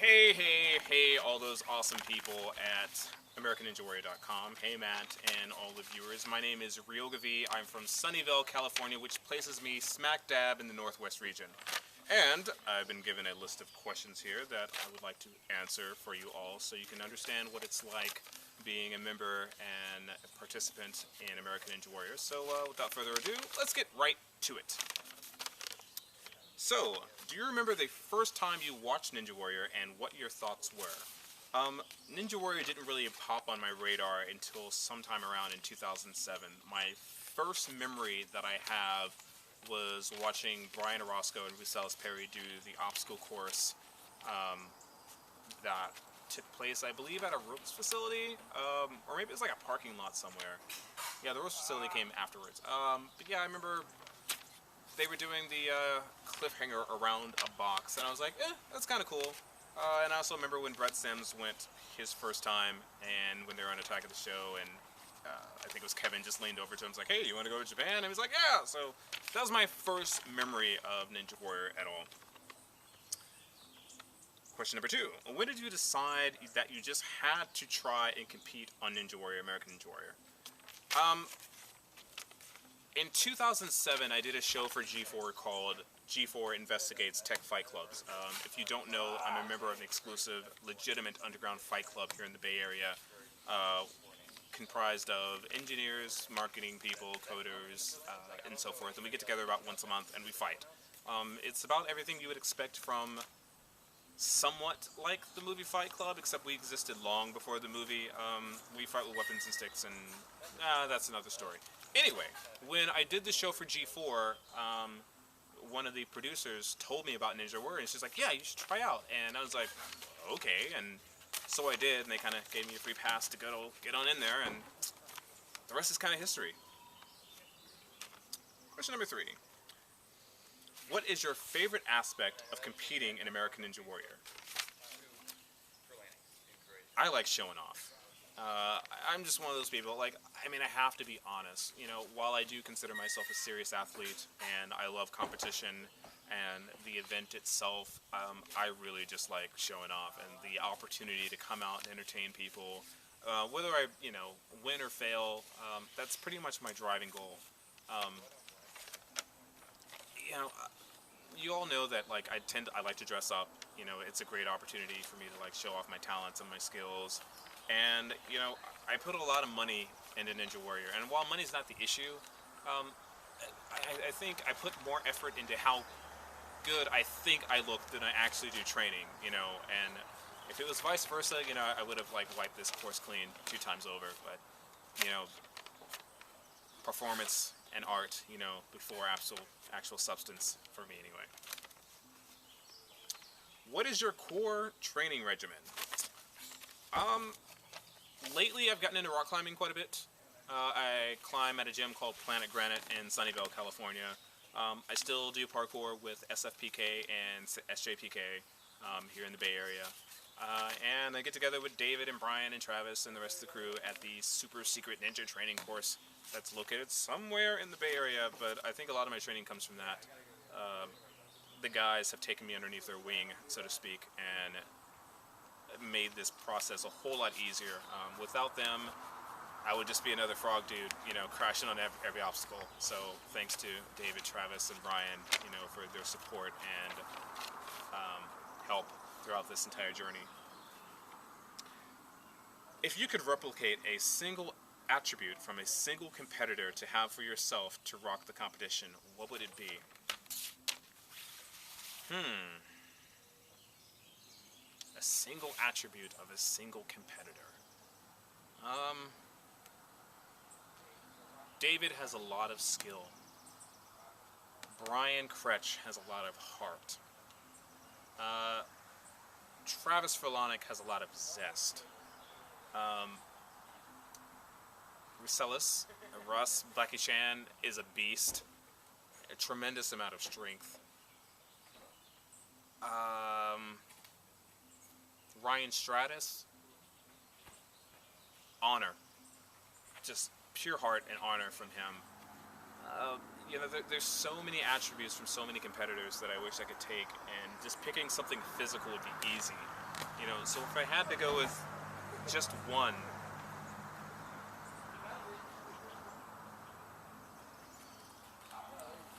Hey, all those awesome people at AmericanNinjaWarrior.com. Hey, Matt, and all the viewers. My name is Ryoga Vee. I'm from Sunnyvale, California, which places me smack dab in the Northwest region. And I've been given a list of questions here that I would like to answer for you all so you can understand what it's like being a member and a participant in American Ninja Warrior. So, without further ado, let's get right to it. So, do you remember the first time you watched Ninja Warrior and what your thoughts were? Ninja Warrior didn't really pop on my radar until sometime around in 2007. My first memory that I have was watching Brian Orozco and Rousselis Perry do the obstacle course that took place, I believe, at a ropes facility, or maybe it was like a parking lot somewhere. Yeah, the ropes facility came afterwards. But yeah, I remember they were doing the cliffhanger around a box, and I was like, that's kind of cool. And I also remember when Brett Sims went his first time, and when they were on Attack of the Show, and I think it was Kevin just leaned over to him and was like, hey, you want to go to Japan? And he was like, yeah! So that was my first memory of Ninja Warrior at all. Question number 2. When did you decide that you just had to try and compete on Ninja Warrior, American Ninja Warrior? In 2007, I did a show for G4 called G4 Investigates Tech Fight Clubs. If you don't know, I'm a member of an exclusive, legitimate underground fight club here in the Bay Area, comprised of engineers, marketing people, coders, and so forth. And we get together about once a month and we fight. It's about everything you would expect from somewhat like the movie Fight Club, except we existed long before the movie. We fight with weapons and sticks, and that's another story. Anyway, when I did the show for G4, one of the producers told me about Ninja Warrior, and she's like, yeah, you should try out. And I was like, okay, and so I did, and they kind of gave me a free pass to go get on in there, and the rest is kind of history. Question number 3. What is your favorite aspect of competing in American Ninja Warrior? I like showing off. I'm just one of those people, like, I mean, I have to be honest. You know, while I do consider myself a serious athlete and I love competition and the event itself, I really just like showing off and the opportunity to come out and entertain people. Whether I, win or fail, that's pretty much my driving goal. You all know that, like, I like to dress up. It's a great opportunity for me to, like, show off my talents and my skills. And, I put a lot of money into Ninja Warrior. And while money's not the issue, I think I put more effort into how good I think I look than I actually do training, And if it was vice versa, I would have, like, wiped this course clean 2 times over. But, performance and art, before actual substance for me anyway. What is your core training regimen? Lately I've gotten into rock climbing quite a bit. I climb at a gym called Planet Granite in Sunnyvale, California. I still do parkour with SFPK and SJPK here in the Bay Area. And I get together with David and Brian and Travis and the rest of the crew at the super secret ninja training course that's located somewhere in the Bay Area, but I think a lot of my training comes from that. The guys have taken me underneath their wing, so to speak, and made this process a whole lot easier. Without them, I would just be another frog dude, crashing on every obstacle. So thanks to David, Travis, and Brian, for their support and help throughout this entire journey. If you could replicate a single attribute from a single competitor to have for yourself to rock the competition, what would it be? A single attribute of a single competitor. David has a lot of skill. Brian Kretsch has a lot of heart. Travis Furlonic has a lot of zest. Russ Blackie Chan is a beast. A tremendous amount of strength. Ryan Stratus, honor. Just pure heart and honor from him. you know, there's so many attributes from so many competitors that I wish I could take, and just picking something physical would be easy. You know, so if I had to go with just one,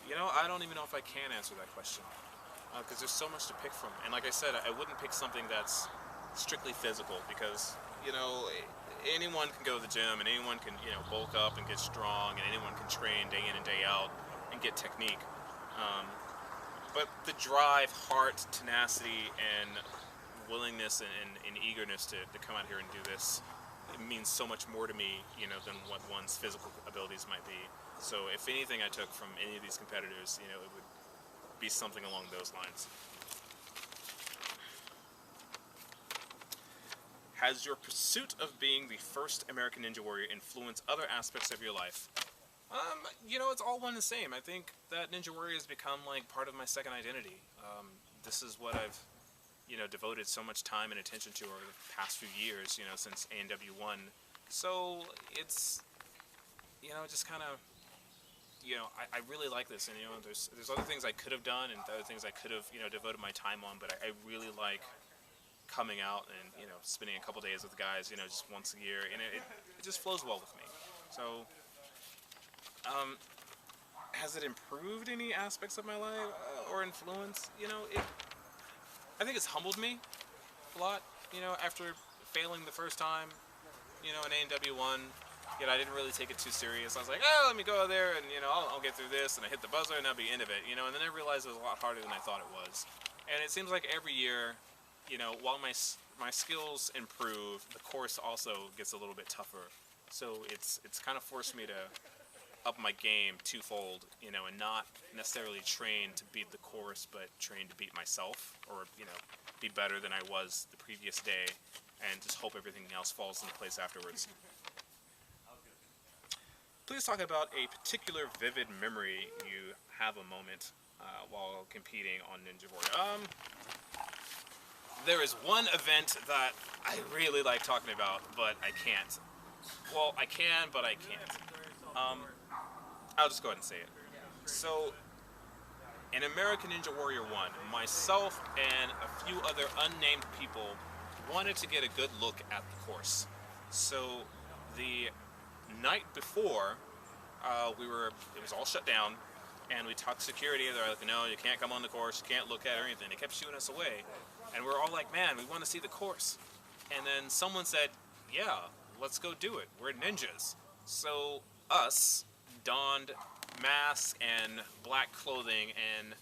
you know, I don't even know if I can answer that question, because there's so much to pick from. And like I said, I wouldn't pick something that's strictly physical, because, you know, anyone can go to the gym and anyone can, you know, bulk up and get strong, and anyone can train day in and day out and get technique. Um, but the drive, heart, tenacity, and willingness and eagerness to come out here and do this, it means so much more to me, you know, than what one's physical abilities might be. So if anything I took from any of these competitors, you know, it would be something along those lines. Has your pursuit of being the first American Ninja Warrior influenced other aspects of your life? You know, it's all one and the same. I think that Ninja Warrior has become like part of my second identity. This is what I've, you know, devoted so much time and attention to over the past few years, you know, since ANW1. So it's, you know, just kind of, you know, I really like this, and you know, there's other things I could have done and other things I could have, you know, devoted my time on, but I really like coming out and, you know, spending a couple days with the guys, you know, just once a year, and it just flows well with me. So, has it improved any aspects of my life or influence? You know, I think it's humbled me a lot, you know, after failing the first time, you know, in ANW1. You know, I didn't really take it too serious. I was like, oh, let me go there and, you know, I'll get through this, and I hit the buzzer and that'll be the end of it, you know, and then I realized it was a lot harder than I thought it was. And it seems like every year, you know, while my skills improve, the course also gets a little bit tougher. So it's kind of forced me to up my game twofold, you know, and not necessarily train to beat the course, but train to beat myself, or, you know, be better than I was the previous day, and just hope everything else falls into place afterwards. Please talk about a particular vivid memory you have a moment while competing on Ninja Warrior. There is one event that I really like talking about, but I can't. Well, I can, but I can't. I'll just go ahead and say it. So, in American Ninja Warrior 1, myself and a few other unnamed people wanted to get a good look at the course. So, the night before, it was all shut down, and we talked to security. They're like, no, you can't come on the course, you can't look at it or anything. They kept shooing us away, and we're all like, man, we want to see the course. And then someone said, yeah, let's go do it. We're ninjas. So us donned masks and black clothing, and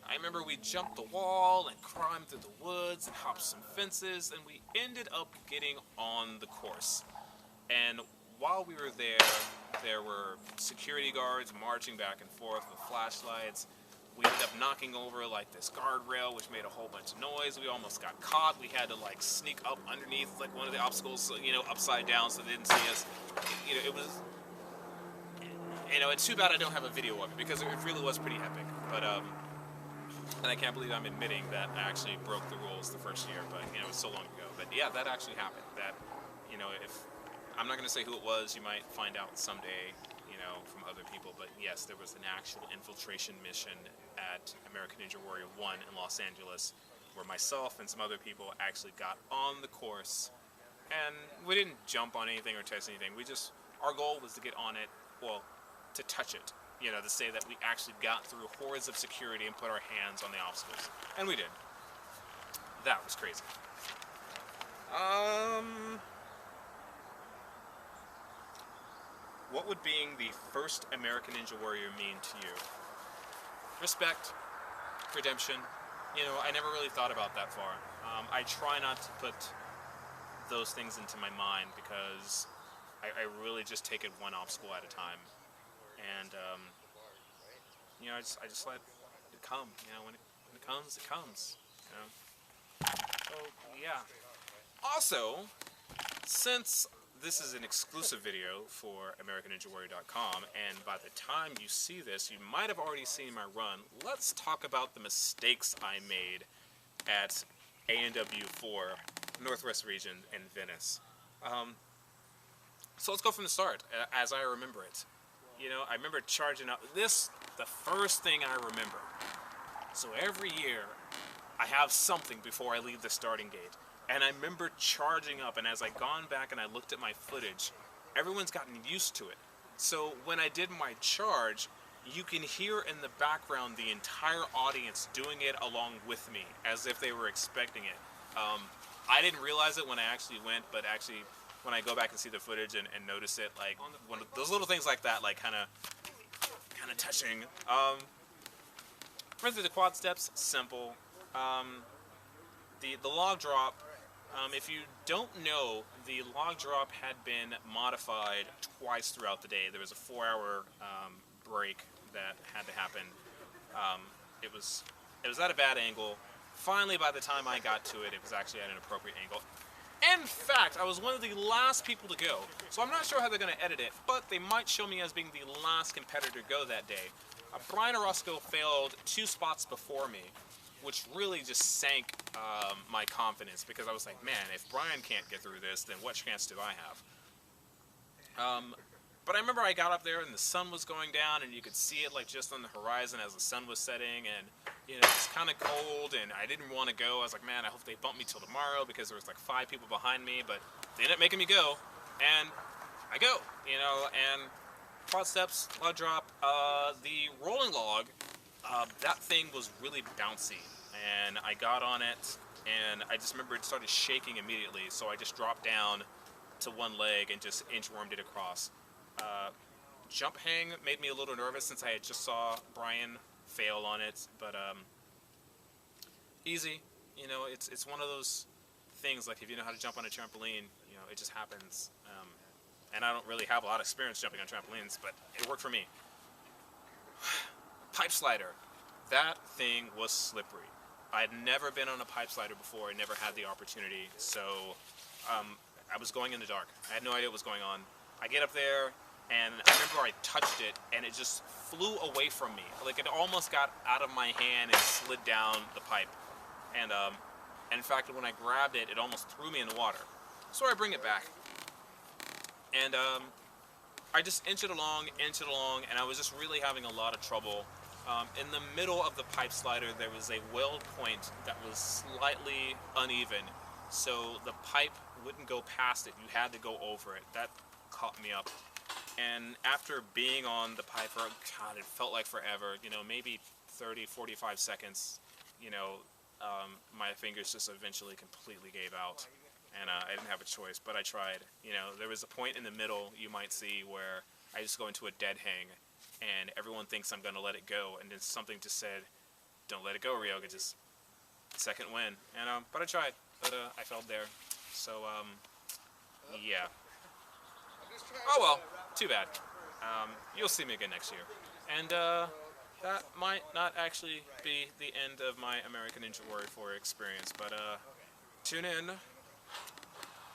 I remember we jumped the wall and climbed through the woods and hopped some fences, and we ended up getting on the course. And while we were there were security guards marching back and forth with flashlights. We ended up knocking over like this guardrail, which made a whole bunch of noise. We almost got caught. We had to like sneak up underneath like one of the obstacles, you know, upside down, so they didn't see us. You know, it was, you know, it's too bad I don't have a video of it, because it really was pretty epic. But and I can't believe I'm admitting that I actually broke the rules the first year, but you know, it was so long ago. But yeah, that actually happened. That, you know, if I'm not going to say who it was, you might find out someday, you know, from other people, but yes, there was an actual infiltration mission at American Ninja Warrior 1 in Los Angeles, where myself and some other people actually got on the course, and we didn't jump on anything or test anything. Our goal was to get on it, well, to touch it, you know, to say that we actually got through hordes of security and put our hands on the obstacles, and we did. That was crazy. What would being the first American Ninja Warrior mean to you? Respect, redemption. You know, I never really thought about that far. I try not to put those things into my mind, because I really just take it one obstacle at a time. And, you know, I just let it come. You know, when it comes, it comes. You know? So, yeah. Also, since this is an exclusive video for AmericanNinjaWarrior.com, and by the time you see this, you might have already seen my run. Let's talk about the mistakes I made at ANW4, Northwest Region in Venice. So let's go from the start, as I remember it. You know, I remember charging up. This, the first thing I remember. So every year, I have something before I leave the starting gate. And I remember charging up, and as I gone back and I looked at my footage, everyone's gotten used to it. So when I did my charge, you can hear in the background the entire audience doing it along with me, as if they were expecting it. I didn't realize it when I actually went, but actually when I go back and see the footage and notice it, like one of those little things like that, like kind of touching. Run through the quad steps, simple. The log drop. If you don't know, the log drop had been modified twice throughout the day. There was a 4-hour break that had to happen. It was at a bad angle. Finally, by the time I got to it, it was actually at an appropriate angle. In fact, I was one of the last people to go, so I'm not sure how they're going to edit it, but they might show me as being the last competitor to go that day. Brian Orozco failed 2 spots before me, which really just sank my confidence, because I was like, man, if Brian can't get through this, then what chance do I have? But I remember I got up there and the sun was going down, and you could see it like just on the horizon as the sun was setting, and you know, it's kind of cold, and I didn't want to go. I was like, man, I hope they bump me till tomorrow, because there was like 5 people behind me, but they ended up making me go, and I go, you know, and quad steps, log drop, the rolling log, that thing was really bouncy, and I got on it, and I just remember it started shaking immediately, so I just dropped down to one leg and just inchwormed it across. Jump hang made me a little nervous since I had just saw Brian fail on it, but easy. You know, it's one of those things, like if you know how to jump on a trampoline, you know, it just happens. And I don't really have a lot of experience jumping on trampolines, but it worked for me. Pipe slider. That thing was slippery. I'd never been on a pipe slider before. I never had the opportunity, so I was going in the dark. I had no idea what was going on. I get up there, and I remember I touched it, and it just flew away from me. Like, it almost got out of my hand and slid down the pipe. And in fact, when I grabbed it, it almost threw me in the water. So I bring it back. And I just inched it along, and I was just really having a lot of trouble. In the middle of the pipe slider, there was a weld point that was slightly uneven, so the pipe wouldn't go past it. You had to go over it. That caught me up. And after being on the pipe for, God, it felt like forever, you know, maybe 30, 45 seconds, you know, my fingers just eventually completely gave out. And I didn't have a choice, but I tried. You know, there was a point in the middle you might see where I just go into a dead hang, and everyone thinks I'm going to let it go, and then something just said, don't let it go, Ryoga, just second win. And but I tried, but I failed there. So, yeah. Oh well, too bad. You'll see me again next year. And that might not actually be the end of my American Ninja Warrior 4 experience, but tune in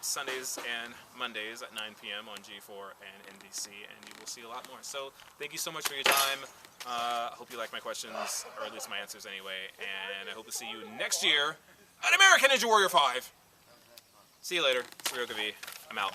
Sundays and Mondays at 9 p.m. on G4 and NBC, and you will see a lot more. So thank you so much for your time. I hope you like my questions, or at least my answers anyway, and I hope to see you next year at American Ninja Warrior 5. See you later. It's Ryoga Vee. I'm out.